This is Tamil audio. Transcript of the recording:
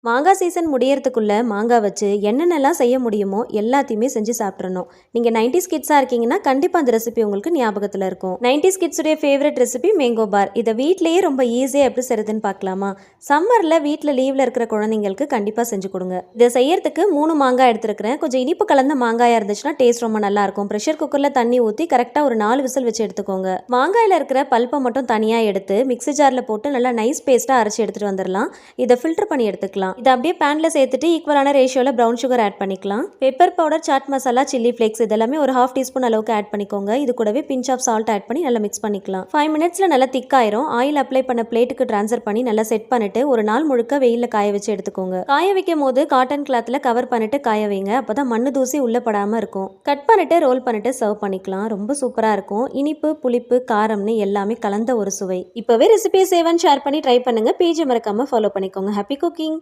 மாங்காய் சீசன் முடியறதுக்குள்ள மாங்காய் வச்சு என்னென்னலாம் செய்ய முடியுமோ எல்லாத்தையுமே செஞ்சு சாப்பிட்றணும். நீங்கள் 90s கிட்ஸாக இருக்கீங்கன்னா கண்டிப்பாக அந்த ரெசிபி உங்களுக்கு ஞாபகத்தில் இருக்கும். 90s கிட்ஸுடைய ஃபேவரட் ரெசிபி மேங்கோ பார். இதை வீட்லேயே ரொம்ப ஈஸியாக எப்படி செய்யறதுன்னு பார்க்கலாமா? சம்மரில் வீட்டில் லீவில் இருக்கிற குழந்தைங்களுக்கு கண்டிப்பாக செஞ்சு கொடுங்க. இதை செய்யறதுக்கு 3 மாங்காய் எடுத்துருக்கிறேன். கொஞ்சம் இனிப்பு கலந்த மாங்காயாக இருந்துச்சுன்னா டேஸ்ட் ரொம்ப நல்லாயிருக்கும். ப்ரெஷர் குக்கரில் தண்ணி ஊற்றி கரெக்டாக ஒரு 4 விசில் வச்சு எடுத்துக்கோங்க. மாங்காயில் இருக்கிற பல்ப்பை மட்டும் தனியாக எடுத்து மிக்ஸி ஜாரில் போட்டு நல்லா நைஸ் பேஸ்ட்டாக அரைச்சி எடுத்துகிட்டு வந்துடலாம். இதை ஃபில்டர் பண்ணி எடுத்துக்கலாம். இதை அப்படியே பேன்ல சேர்த்துட்டு ஈக்குவலான ரேஷியோவில் ப்ரௌன் சுகர் ஆட் பண்ணிக்கலாம். Pepper powder, chaat masala, chilli flakes இதெல்லாமே ஒரு 1/2 டீஸ்பூன் அளவுக்கு ஆட் பண்ணிக்கோங்க. இது கூடவே பிஞ்ச் ஆஃப் சால்ட் ஆட் பண்ணி நல்லா மிக்ஸ் பண்ணிக்கலாம். 5 மினிட்ஸில் நல்லா திக்காயிரும். ஆயில் அப்ளை பண்ண பிளேட்டுக்கு ட்ரான்ஸ்ஃபர் பண்ணி நல்லா செட் பண்ணிட்டு ஒரு நாள் முழுக்க வெயிலில் காய வச்சு எடுத்துக்கோங்க. காய வைக்கும் போது காட்டன் கிளாத்தில் கவர் பண்ணிட்டு காய வைங்க. அப்பதான் மண்ணு தூசி உள்ள படாமல் இருக்கும். கட் பண்ணிட்டு ரோல் பண்ணிட்டு சர்வ் பண்ணிக்கலாம். ரொம்ப சூப்பராக இருக்கும். இனிப்பு, புளிப்பு, காரம்னு எல்லாமே கலந்த ஒரு சுவை. இப்போவே ரெசிபியை சேவ் அண்ட் ஷேர் பண்ணி ட்ரை பண்ணுங்க. பேஜை மறக்காம ஃபாலோ பண்ணிக்கோங்க. Happy cooking.